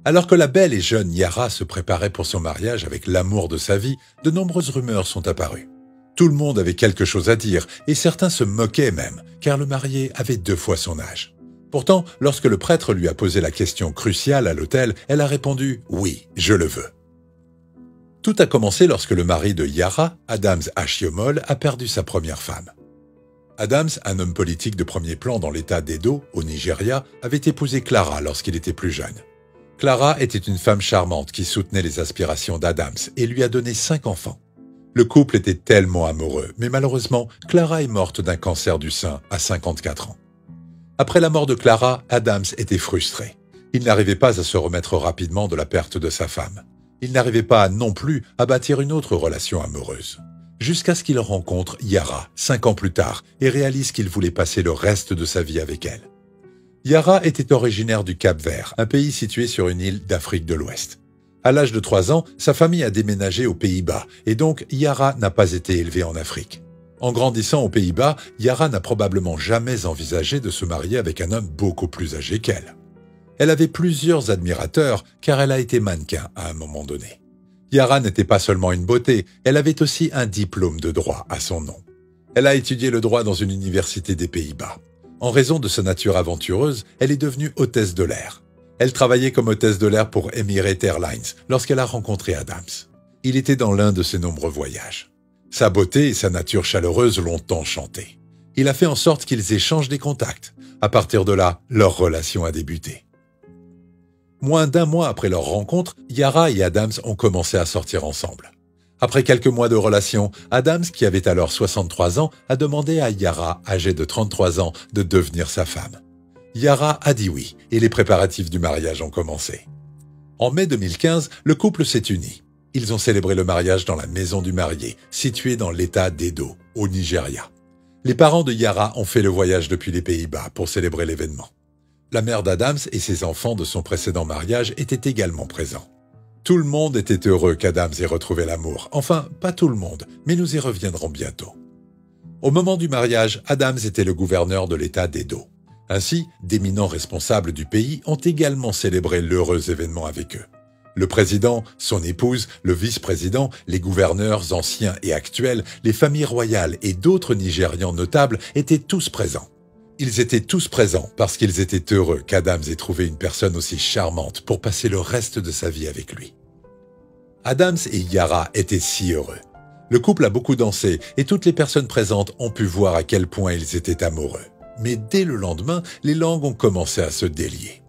Alors que la belle et jeune Yara se préparait pour son mariage avec l'amour de sa vie, de nombreuses rumeurs sont apparues. Tout le monde avait quelque chose à dire, et certains se moquaient même, car le marié avait 2 fois son âge. Pourtant, lorsque le prêtre lui a posé la question cruciale à l'autel, elle a répondu « Oui, je le veux ». Tout a commencé lorsque le mari de Yara, Adams Ashiomhole, a perdu sa première femme. Adams, un homme politique de premier plan dans l'état d'Edo, au Nigeria, avait épousé Clara lorsqu'il était plus jeune. Clara était une femme charmante qui soutenait les aspirations d'Adams et lui a donné 5 enfants. Le couple était tellement amoureux, mais malheureusement, Clara est morte d'un cancer du sein à 54 ans. Après la mort de Clara, Adams était frustré. Il n'arrivait pas à se remettre rapidement de la perte de sa femme. Il n'arrivait pas non plus à bâtir une autre relation amoureuse. Jusqu'à ce qu'il rencontre Yara, 5 ans plus tard, et réalise qu'il voulait passer le reste de sa vie avec elle. Yara était originaire du Cap-Vert, un pays situé sur une île d'Afrique de l'Ouest. À l'âge de 3 ans, sa famille a déménagé aux Pays-Bas, et donc Yara n'a pas été élevée en Afrique. En grandissant aux Pays-Bas, Yara n'a probablement jamais envisagé de se marier avec un homme beaucoup plus âgé qu'elle. Elle avait plusieurs admirateurs, car elle a été mannequin à un moment donné. Yara n'était pas seulement une beauté, elle avait aussi un diplôme de droit à son nom. Elle a étudié le droit dans une université des Pays-Bas. En raison de sa nature aventureuse, elle est devenue hôtesse de l'air. Elle travaillait comme hôtesse de l'air pour Emirates Airlines lorsqu'elle a rencontré Adams. Il était dans l'un de ses nombreux voyages. Sa beauté et sa nature chaleureuse l'ont enchanté. Il a fait en sorte qu'ils échangent des contacts. À partir de là, leur relation a débuté. Moins d'1 mois après leur rencontre, Yara et Adams ont commencé à sortir ensemble. Après quelques mois de relation, Adams, qui avait alors 63 ans, a demandé à Yara, âgée de 33 ans, de devenir sa femme. Yara a dit oui, et les préparatifs du mariage ont commencé. En mai 2015, le couple s'est uni. Ils ont célébré le mariage dans la maison du marié, située dans l'état d'Edo, au Nigeria. Les parents de Yara ont fait le voyage depuis les Pays-Bas pour célébrer l'événement. La mère d'Adams et ses enfants de son précédent mariage étaient également présents. Tout le monde était heureux qu'Adams ait retrouvé l'amour. Enfin, pas tout le monde, mais nous y reviendrons bientôt. Au moment du mariage, Adams était le gouverneur de l'état d'Edo. Ainsi, d'éminents responsables du pays ont également célébré l'heureux événement avec eux. Le président, son épouse, le vice-président, les gouverneurs anciens et actuels, les familles royales et d'autres Nigérians notables étaient tous présents. Ils étaient tous présents parce qu'ils étaient heureux qu'Adams ait trouvé une personne aussi charmante pour passer le reste de sa vie avec lui. Adams et Yara étaient si heureux. Le couple a beaucoup dansé et toutes les personnes présentes ont pu voir à quel point ils étaient amoureux. Mais dès le lendemain, les langues ont commencé à se délier.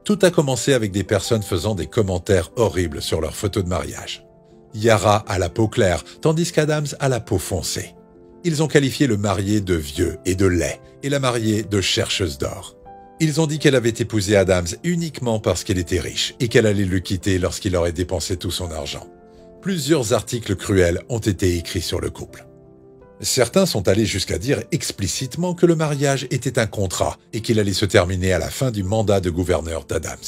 Tout a commencé avec des personnes faisant des commentaires horribles sur leurs photos de mariage. Yara a la peau claire, tandis qu'Adams a la peau foncée. Ils ont qualifié le marié de vieux et de laid, et la mariée de chercheuse d'or. Ils ont dit qu'elle avait épousé Adams uniquement parce qu'il était riche et qu'elle allait le quitter lorsqu'il aurait dépensé tout son argent. Plusieurs articles cruels ont été écrits sur le couple. Certains sont allés jusqu'à dire explicitement que le mariage était un contrat et qu'il allait se terminer à la fin du mandat de gouverneur d'Adams.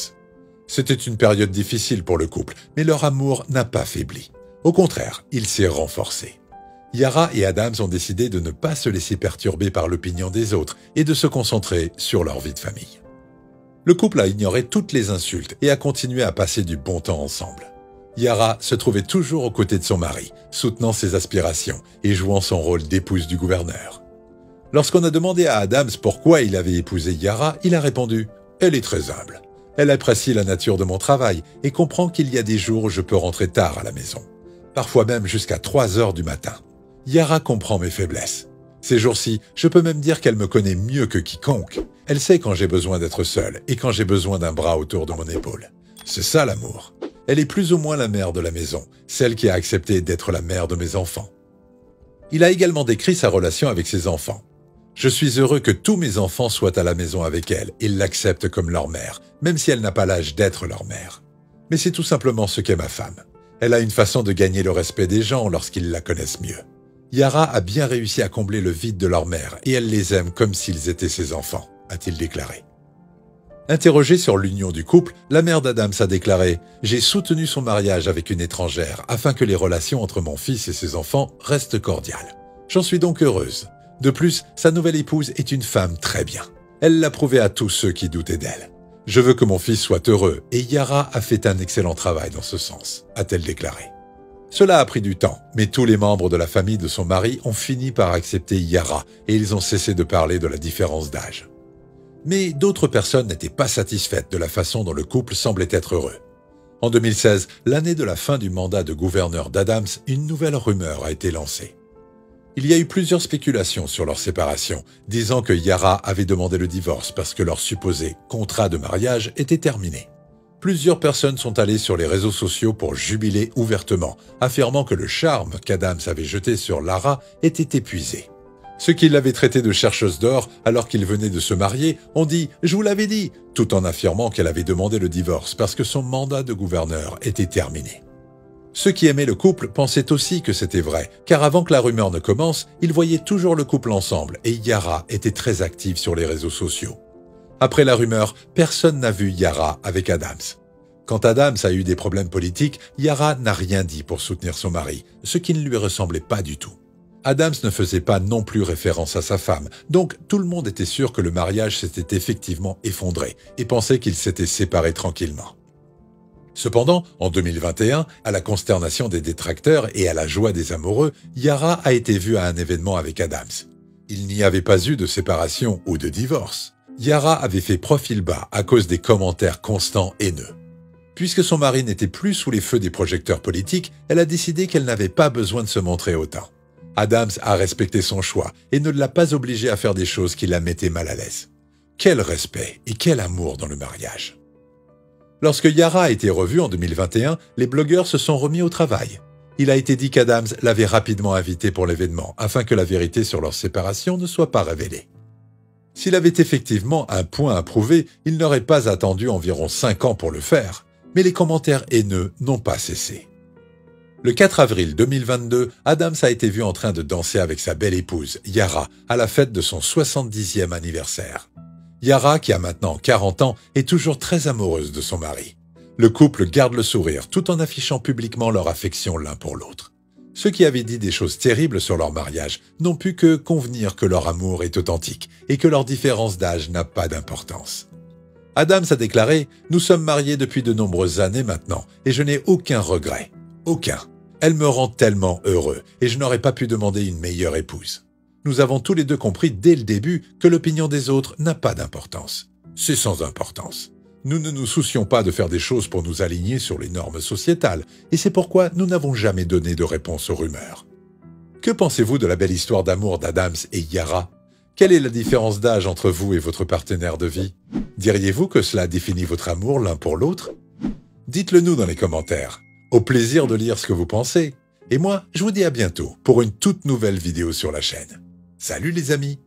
C'était une période difficile pour le couple, mais leur amour n'a pas faibli. Au contraire, il s'est renforcé. Yara et Adams ont décidé de ne pas se laisser perturber par l'opinion des autres et de se concentrer sur leur vie de famille. Le couple a ignoré toutes les insultes et a continué à passer du bon temps ensemble. Yara se trouvait toujours aux côtés de son mari, soutenant ses aspirations et jouant son rôle d'épouse du gouverneur. Lorsqu'on a demandé à Adams pourquoi il avait épousé Yara, il a répondu « Elle est très humble. Elle apprécie la nature de mon travail et comprend qu'il y a des jours où je peux rentrer tard à la maison, parfois même jusqu'à 3 heures du matin. Yara comprend mes faiblesses. Ces jours-ci, je peux même dire qu'elle me connaît mieux que quiconque. Elle sait quand j'ai besoin d'être seule et quand j'ai besoin d'un bras autour de mon épaule. C'est ça l'amour. Elle est plus ou moins la mère de la maison, celle qui a accepté d'être la mère de mes enfants. » Il a également décrit sa relation avec ses enfants. « Je suis heureux que tous mes enfants soient à la maison avec elle et l'acceptent comme leur mère, même si elle n'a pas l'âge d'être leur mère. Mais c'est tout simplement ce qu'est ma femme. Elle a une façon de gagner le respect des gens lorsqu'ils la connaissent mieux. Yara a bien réussi à combler le vide de leur mère et elle les aime comme s'ils étaient ses enfants, a-t-il déclaré. Interrogée sur l'union du couple, la mère d'Adams a déclaré « J'ai soutenu son mariage avec une étrangère afin que les relations entre mon fils et ses enfants restent cordiales. J'en suis donc heureuse. De plus, sa nouvelle épouse est une femme très bien. Elle l'a prouvé à tous ceux qui doutaient d'elle. Je veux que mon fils soit heureux et Yara a fait un excellent travail dans ce sens, a-t-elle déclaré. Cela a pris du temps, mais tous les membres de la famille de son mari ont fini par accepter Yara et ils ont cessé de parler de la différence d'âge. Mais d'autres personnes n'étaient pas satisfaites de la façon dont le couple semblait être heureux. En 2016, l'année de la fin du mandat de gouverneur d'Adams, une nouvelle rumeur a été lancée. Il y a eu plusieurs spéculations sur leur séparation, disant que Yara avait demandé le divorce parce que leur supposé contrat de mariage était terminé. Plusieurs personnes sont allées sur les réseaux sociaux pour jubiler ouvertement, affirmant que le charme qu'Adams avait jeté sur Lara était épuisé. Ceux qui l'avaient traitée de chercheuse d'or alors qu'ils venaient de se marier ont dit « Je vous l'avais dit », tout en affirmant qu'elle avait demandé le divorce parce que son mandat de gouverneur était terminé. Ceux qui aimaient le couple pensaient aussi que c'était vrai, car avant que la rumeur ne commence, ils voyaient toujours le couple ensemble et Yara était très active sur les réseaux sociaux. Après la rumeur, personne n'a vu Yara avec Adams. Quand Adams a eu des problèmes politiques, Yara n'a rien dit pour soutenir son mari, ce qui ne lui ressemblait pas du tout. Adams ne faisait pas non plus référence à sa femme, donc tout le monde était sûr que le mariage s'était effectivement effondré et pensait qu'ils s'étaient séparés tranquillement. Cependant, en 2021, à la consternation des détracteurs et à la joie des amoureux, Yara a été vue à un événement avec Adams. Il n'y avait pas eu de séparation ou de divorce. Yara avait fait profil bas à cause des commentaires constants haineux. Puisque son mari n'était plus sous les feux des projecteurs politiques, elle a décidé qu'elle n'avait pas besoin de se montrer autant. Adams a respecté son choix et ne l'a pas obligée à faire des choses qui la mettaient mal à l'aise. Quel respect et quel amour dans le mariage! Lorsque Yara a été revue en 2021, les blogueurs se sont remis au travail. Il a été dit qu'Adams l'avait rapidement invitée pour l'événement, afin que la vérité sur leur séparation ne soit pas révélée. S'il avait effectivement un point à prouver, il n'aurait pas attendu environ 5 ans pour le faire, mais les commentaires haineux n'ont pas cessé. Le 4 avril 2022, Adams a été vu en train de danser avec sa belle épouse, Yara, à la fête de son 70e anniversaire. Yara, qui a maintenant 40 ans, est toujours très amoureuse de son mari. Le couple garde le sourire tout en affichant publiquement leur affection l'un pour l'autre. Ceux qui avaient dit des choses terribles sur leur mariage n'ont pu que convenir que leur amour est authentique et que leur différence d'âge n'a pas d'importance. Adams a déclaré « Nous sommes mariés depuis de nombreuses années maintenant et je n'ai aucun regret. Aucun. Elle me rend tellement heureux et je n'aurais pas pu demander une meilleure épouse. Nous avons tous les deux compris dès le début que l'opinion des autres n'a pas d'importance. C'est sans importance. Nous ne nous soucions pas de faire des choses pour nous aligner sur les normes sociétales, et c'est pourquoi nous n'avons jamais donné de réponse aux rumeurs. » Que pensez-vous de la belle histoire d'amour d'Adams et Yara? Quelle est la différence d'âge entre vous et votre partenaire de vie? Diriez-vous que cela définit votre amour l'un pour l'autre? Dites-le nous dans les commentaires. Au plaisir de lire ce que vous pensez. Et moi, je vous dis à bientôt pour une toute nouvelle vidéo sur la chaîne. Salut les amis!